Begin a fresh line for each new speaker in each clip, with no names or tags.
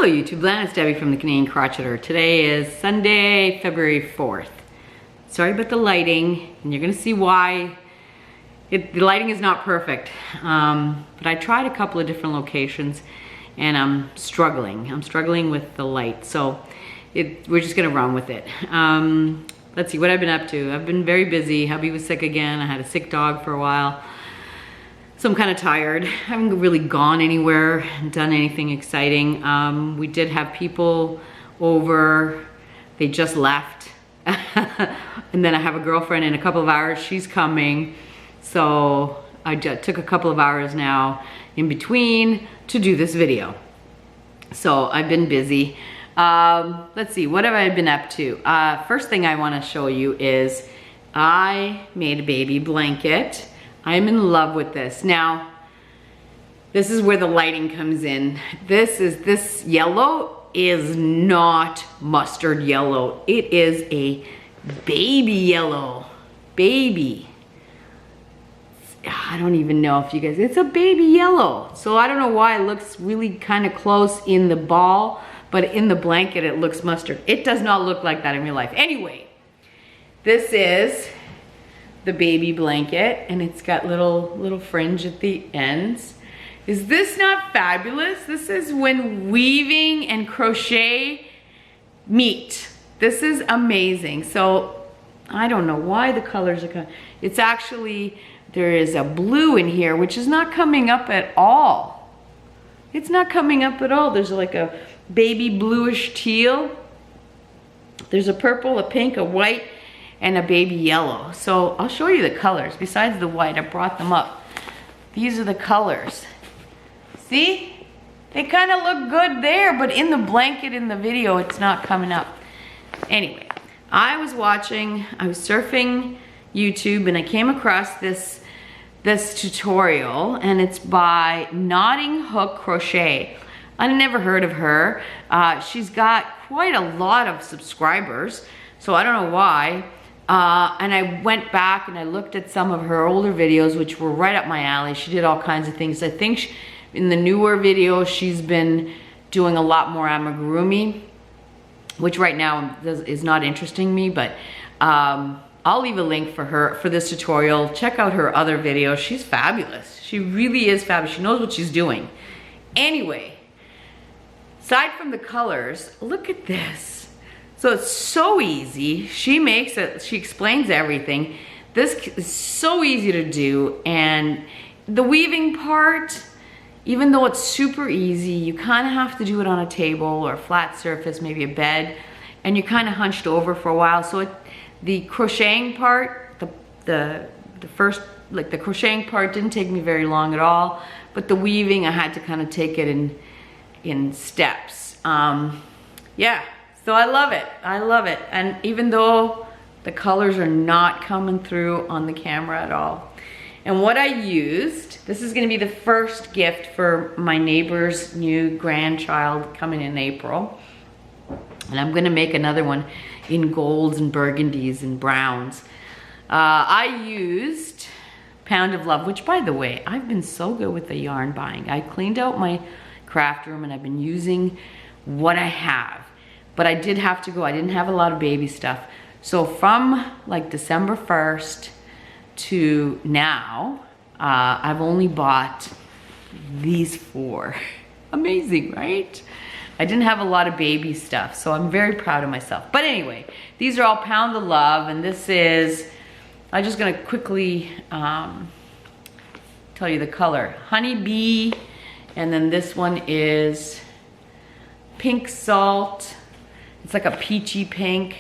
Hello YouTube land, it's Debbie from the Canadian Crocheter. Today is Sunday, February 4th. Sorry about the lighting, and you're gonna see why the lighting is not perfect. But I tried a couple of different locations and I'm struggling. I'm struggling with the light, so we're just gonna run with it. Let's see what I've been up to. I've been very busy. Hubby was sick again. I had a sick dog for a while. So I'm kind of tired. I haven't really gone anywhere and done anything exciting. We did have people over. They just left. And then I have a girlfriend in a couple of hours. She's coming. So I just took a couple of hours now in between to do this video. So I've been busy. Let's see, what have I been up to? First thing I want to show you is I made a baby blanket. I'm in love with this. Now, this is where the lighting comes in. This yellow is not mustard yellow. It is a baby yellow. Baby. I don't even know if you guys, it's a baby yellow. So I don't know why it looks really kind of close in the ball, but in the blanket it looks mustard. It does not look like that in real life. Anyway, this is the baby blanket, and it's got little fringe at the ends. Is this not fabulous? This is when weaving and crochet meet. This is amazing. So I don't know why the colors are coming. It's actually, there is a blue in here which is not coming up at all. It's not coming up at all. There's like a baby bluish teal. There's a purple, a pink, a white, and a baby yellow. So I'll show you the colors. Besides the white, I brought them up. These are the colors. See? They kind of look good there, but in the blanket in the video, it's not coming up. Anyway, I was surfing YouTube, and I came across this tutorial, and it's by Knotting Hook Crochet. I never heard of her. She's got quite a lot of subscribers, so I don't know why. And I went back and I looked at some of her older videos, which were right up my alley. She did all kinds of things. I think in the newer videos, she's been doing a lot more amigurumi, which right now is not interesting me, but I'll leave a link for this tutorial. Check out her other videos. She's fabulous. She really is fabulous. She knows what she's doing. Anyway, aside from the colors, look at this. So it's so easy. She makes it, she explains everything. This is so easy to do, and the weaving part, even though it's super easy, you kind of have to do it on a table or a flat surface, maybe a bed, and you're kind of hunched over for a while. So the crocheting part, the crocheting part didn't take me very long at all, but the weaving, I had to kind of take it in steps. Yeah. So I love it, I love it. And even though the colors are not coming through on the camera at all. And what I used, this is gonna be the first gift for my neighbor's new grandchild coming in April. And I'm gonna make another one in golds and burgundies and browns. I used Pound of Love, which by the way, I've been so good with the yarn buying. I cleaned out my craft room and I've been using what I have. But I did have to go, I didn't have a lot of baby stuff. So from like December 1st to now, I've only bought these 4. Amazing, right? I didn't have a lot of baby stuff, so I'm very proud of myself. But anyway, these are all Pound of Love, and this is, I'm just gonna quickly tell you the color. Honey Bee, and then this one is Pink Salt. It's like a peachy pink,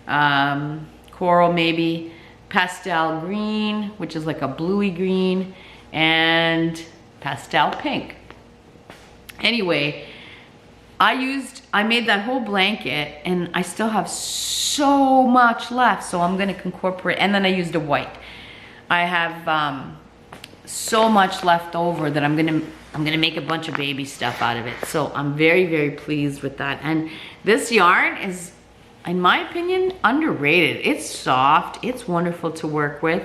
coral maybe, pastel green, which is like a bluey green, and pastel pink. Anyway, I made that whole blanket, and I still have so much left, so I'm gonna incorporate, and then I used a white. I have so much left over that I'm gonna make a bunch of baby stuff out of it. So I'm very, very pleased with that. And this yarn is, in my opinion, underrated. It's soft, it's wonderful to work with.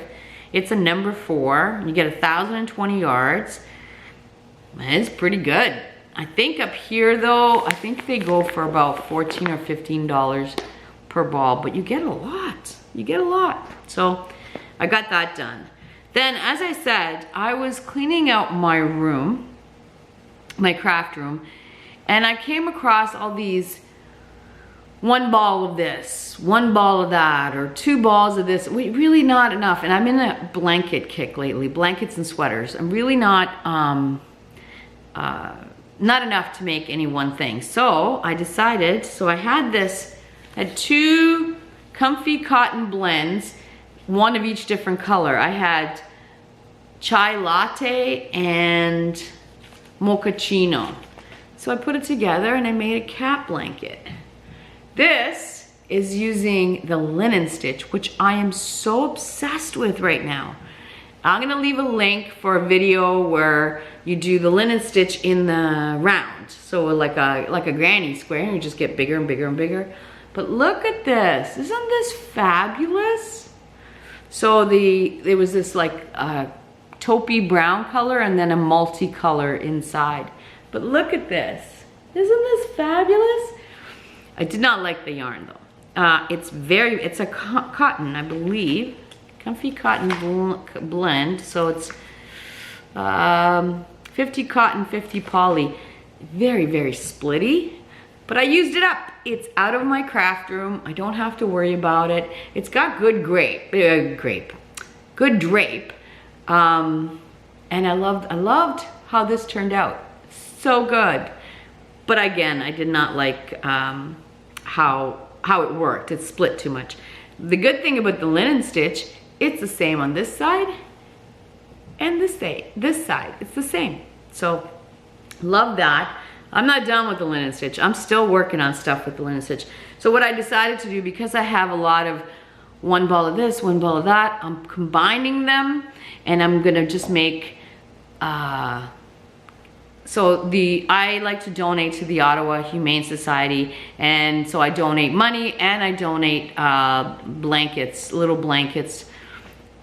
It's a number 4, you get 1,020 yards. It's pretty good. I think up here though, I think they go for about $14 or $15 per ball, but you get a lot. You get a lot. So I got that done. Then, as I said, I was cleaning out my room, my craft room, and I came across all these 1 ball of this, 1 ball of that, or 2 balls of this. Really not enough. And I'm in a blanket kick lately, blankets and sweaters. I'm really not enough to make any one thing. So I decided, I had 2 comfy cotton blends, 1 of each different color. I had chai latte and mochaccino. So I put it together and I made a cat blanket. This is using the linen stitch, which I am so obsessed with right now. I'm gonna leave a link for a video where you do the linen stitch in the round. So like a granny square, you just get bigger and bigger and bigger. But look at this, isn't this fabulous? So there was this like taupey brown color and then a multicolor inside. But look at this, isn't this fabulous? I did not like the yarn though. It's a cotton, I believe. Comfy cotton blend, so it's 50 cotton, 50 poly. Very, very splitty, but I used it up. It's out of my craft room. I don't have to worry about it. It's got good good drape. And I loved how this turned out. So good. But again, I did not like how it worked. It split too much. The good thing about the linen stitch, it's the same on this side and this side. It's the same. So love that. I'm not done with the linen stitch. I'm still working on stuff with the linen stitch. So what I decided to do, because I have a lot of 1 ball of this, 1 ball of that, I'm combining them and I'm gonna just make, I like to donate to the Ottawa Humane Society, and so I donate money and I donate blankets, little blankets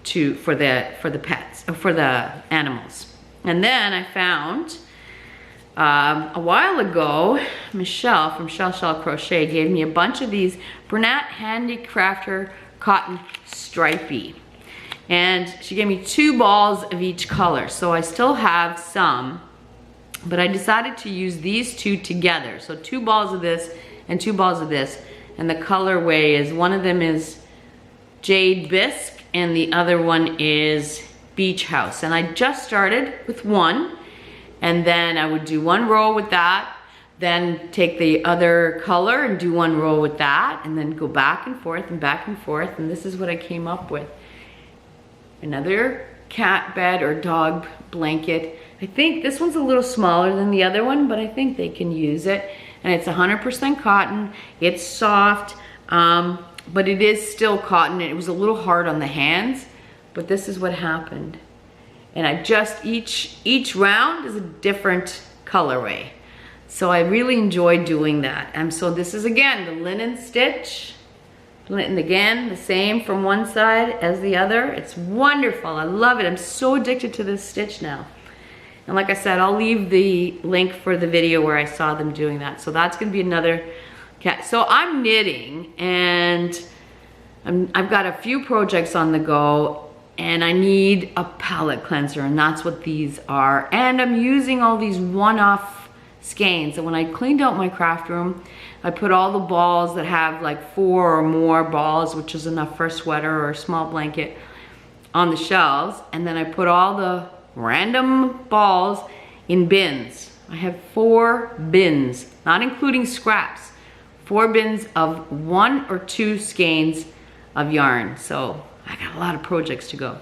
for the pets, for the animals. And then I found a while ago, Michelle from Chelle Crochet gave me a bunch of these Bernat Handicrafter cotton stripey, and she gave me 2 balls of each color. So I still have some, but I decided to use these 2 together. So 2 balls of this and 2 balls of this, and the colorway is, one of them is Jade Bisque and the other one is Beach House. And I just started with 1, and then I would do 1 row with that, then take the other color and do 1 row with that, and then go back and forth and back and forth. And this is what I came up with. Another cat bed or dog blanket. I think this one's a little smaller than the other one, but I think they can use it. And it's 100% cotton. It's soft, but it is still cotton. It was a little hard on the hands, but this is what happened. And I just, each round is a different colorway. So I really enjoyed doing that. And so this is, again, the linen stitch. And again, the same from one side as the other. It's wonderful, I love it. I'm so addicted to this stitch now. And like I said, I'll leave the link for the video where I saw them doing that. So that's gonna be another cat. So I'm knitting, and I've got a few projects on the go, and I need a palette cleanser, and that's what these are. And I'm using all these one-off skeins. And when I cleaned out my craft room, I put all the balls that have like 4 or more balls, which is enough for a sweater or a small blanket, on the shelves. And then I put all the random balls in bins. I have 4 bins, not including scraps. 4 bins of 1 or 2 skeins of yarn. So I got a lot of projects to go.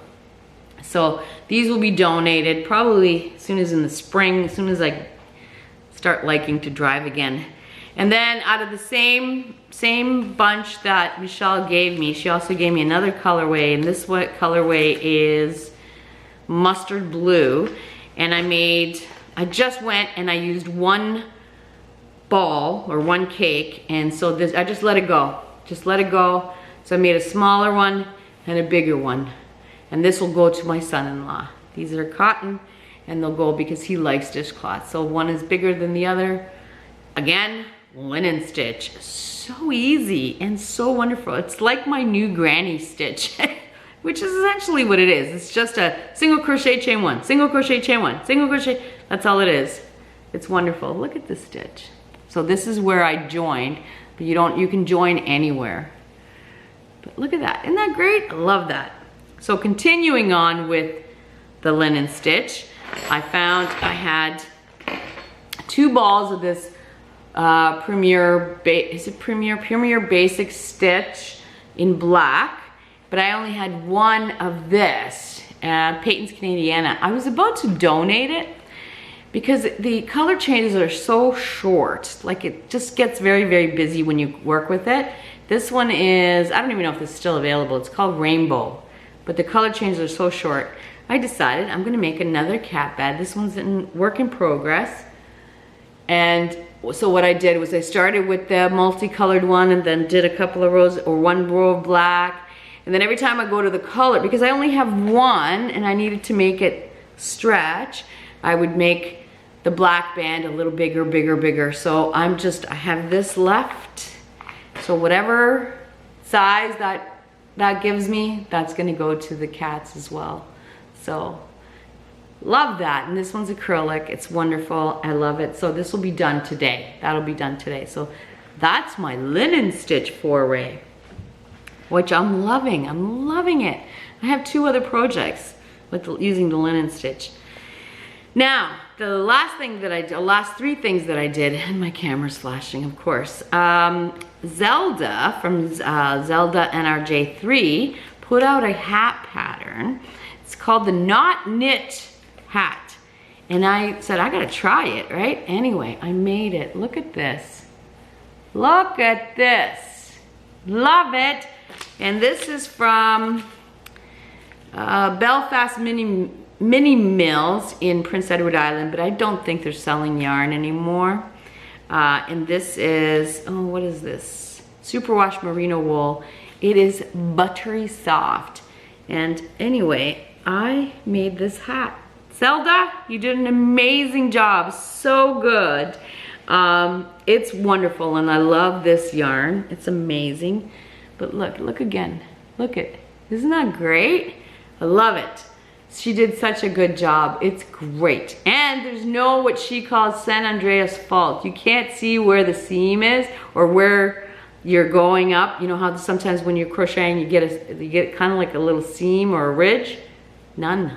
So these will be donated probably as soon as in the spring, as soon as I start liking to drive again. And then out of the same bunch that Michelle gave me, she also gave me another colorway, and this colorway is mustard blue. And I just went and I used 1 ball or 1 cake, and so this, I just let it go. So I made a smaller one and a bigger one. And this will go to my son-in-law. These are cotton, and they'll go because he likes dishcloth. So one is bigger than the other. Again, linen stitch. So easy and so wonderful. It's like my new granny stitch, which is essentially what it is. It's just a single crochet, chain one, single crochet, chain one, single crochet. That's all it is. It's wonderful. Look at this stitch. So this is where I joined, but you can join anywhere. But look at that. Isn't that great? I love that. So continuing on with the linen stitch, I found I had 2 balls of this Premier Basic Stitch in black, but I only had 1 of this, Peyton's Canadiana. I was about to donate it because the color changes are so short. Like it just gets very, very busy when you work with it. This one is, I don't even know if it's still available. It's called Rainbow, but the color changes are so short. I decided I'm gonna make another cat bed. This one's in work in progress. And so what I did was I started with the multicolored one and then did a couple of rows or 1 row of black. And then every time I go to the color, because I only have 1 and I needed to make it stretch, I would make the black band a little bigger, bigger, bigger. So I have this left. So whatever size that gives me, that's gonna go to the cats as well. So love that. And this one's acrylic. It's wonderful. I love it. So this will be done today. That'll be done today. So that's my linen stitch foray, which I'm loving. I'm loving it. I have 2 other projects with using the linen stitch. Now, the last 3 things that I did, and my camera's flashing, of course. Zelda from Zelda NRJ3 put out a hat pattern. It's called the Knot Knit hat. And I said, I gotta try it, right? Anyway, I made it. Look at this. Look at this. Love it. And this is from Belfast Mini Mills in Prince Edward Island, but I don't think they're selling yarn anymore. And this is, oh, what is this? Superwash merino wool. It is buttery soft. And anyway, I made this hat. Zelda, you did an amazing job. So good. It's wonderful, and I love this yarn. It's amazing. But look again. Look it. Isn't that great? I love it. She did such a good job. It's great. And there's no what she calls San Andreas fault. You can't see where the seam is or where you're going up. You know how sometimes when you're crocheting you get kind of like a little seam or a ridge? None.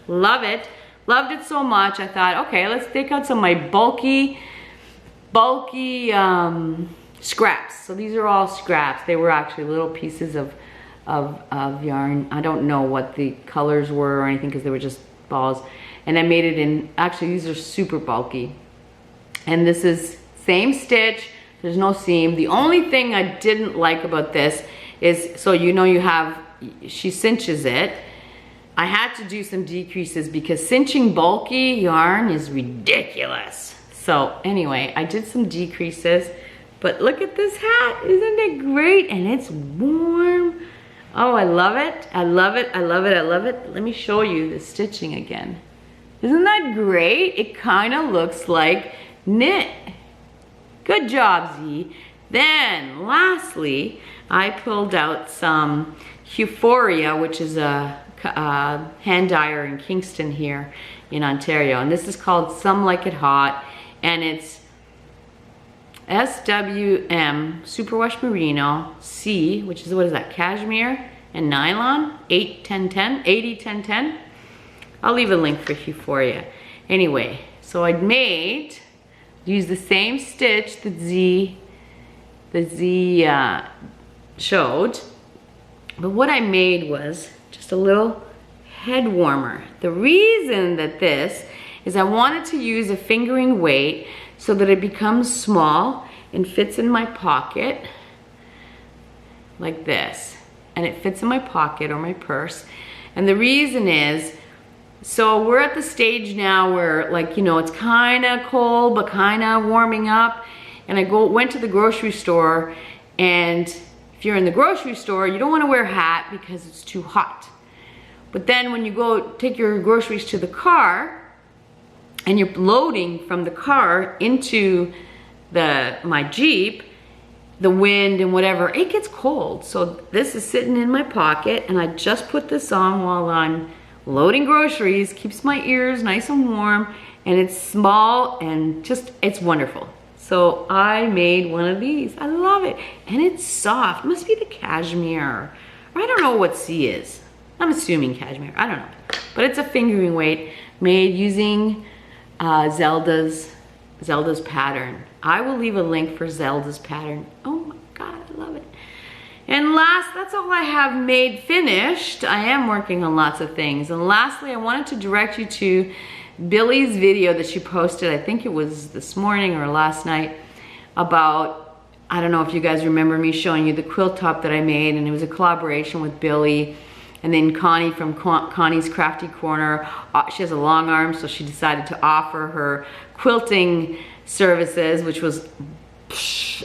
Love it. Loved it so much. I thought, okay, let's take out some of my bulky scraps. So these are all scraps. They were actually little pieces of yarn. I don't know what the colors were or anything because they were just balls. And I made it in, actually these are super bulky. And this is same stitch, there's no seam. The only thing I didn't like about this is, so you know she cinches it. I had to do some decreases because cinching bulky yarn is ridiculous. So anyway, I did some decreases, but look at this hat, isn't it great? And it's warm. Oh, I love it. I love it. I love it. I love it. Let me show you the stitching again. Isn't that great? It kind of looks like knit. Good job, Z. Then, lastly, I pulled out some Euphoria, which is a hand dyer in Kingston here in Ontario. And this is called Some Like It Hot. And it's SWM, Superwash Merino, C, which is, what is that, cashmere and nylon, 80-10-10. I'll leave a link for Euphoria. Anyway, so I used the same stitch that Z showed, but what I made was just a little head warmer. The reason that this is I wanted to use a fingering weight so that it becomes small and fits in my pocket like this. And it fits in my pocket or my purse. And the reason is, so we're at the stage now where, like, you know, it's kind of cold but kind of warming up. And I went to the grocery store, and if you're in the grocery store, you don't want to wear a hat because it's too hot. But then when you go take your groceries to the car, and you're loading from the car into my Jeep, the wind and whatever, it gets cold. So this is sitting in my pocket, and I just put this on while I'm loading groceries. Keeps my ears nice and warm, and it's small and just, it's wonderful. So I made one of these. I love it. And it's soft. Must be the cashmere. Or I don't know what C is. I'm assuming cashmere. I don't know. But it's a fingering weight made using Zelda's pattern. I will leave a link for Zelda's pattern. Oh my God, I love it. And last, that's all I have made finished. I am working on lots of things. And lastly, I wanted to direct you to Billie's video that she posted, I think it was this morning or last night, about, I don't know if you guys remember me showing you the quilt top that I made, and it was a collaboration with Billie. And then Connie from Connie's Crafty Corner, she has a long arm, so she decided to offer her quilting services, which was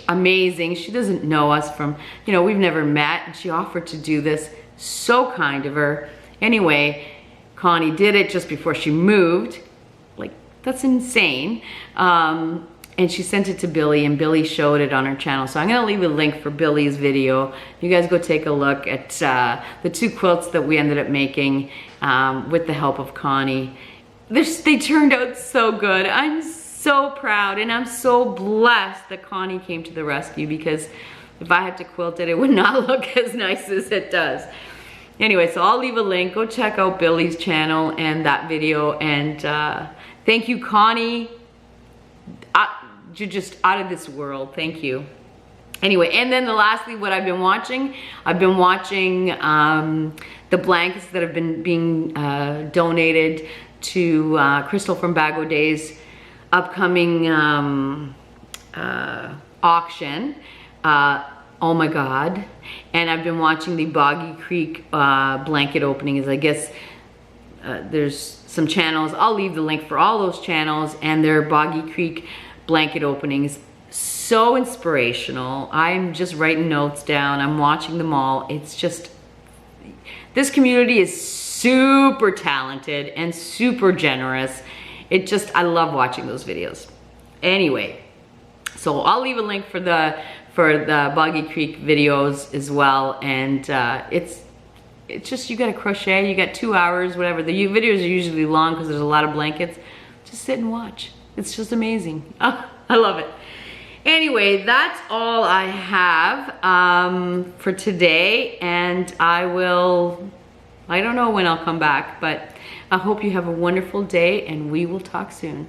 amazing. She doesn't know us from, you know, we've never met, and she offered to do this. So kind of her. Anyway, Connie did it just before she moved. Like, that's insane. And she sent it to Billie, and Billie showed it on her channel. So I'm gonna leave a link for Billie's video. You guys go take a look at the 2 quilts that we ended up making with the help of Connie. They turned out so good. I'm so proud, and I'm so blessed that Connie came to the rescue, because if I had to quilt it, it would not look as nice as it does. Anyway, so I'll leave a link. Go check out Billie's channel and that video. And thank you, Connie. You're just out of this world. Thank you. Anyway, and then lastly, what I've been watching the blankets that have been being donated to Crystal from Bagoday's upcoming auction. Oh my God. And I've been watching the Boggy Creek blanket openings. I guess there's some channels. I'll leave the link for all those channels and their Boggy Creek blanket openings. So inspirational. I'm just writing notes down. I'm watching them all. It's just, this community is super talented and super generous. It just, I love watching those videos. Anyway, so I'll leave a link for the Boggy Creek videos as well. And it's just, you gotta crochet, you got 2 hours, whatever. The videos are usually long because there's a lot of blankets. Just sit and watch. It's just amazing. Oh, I love it. Anyway, that's all I have for today. And I don't know when I'll come back, but I hope you have a wonderful day, and we will talk soon.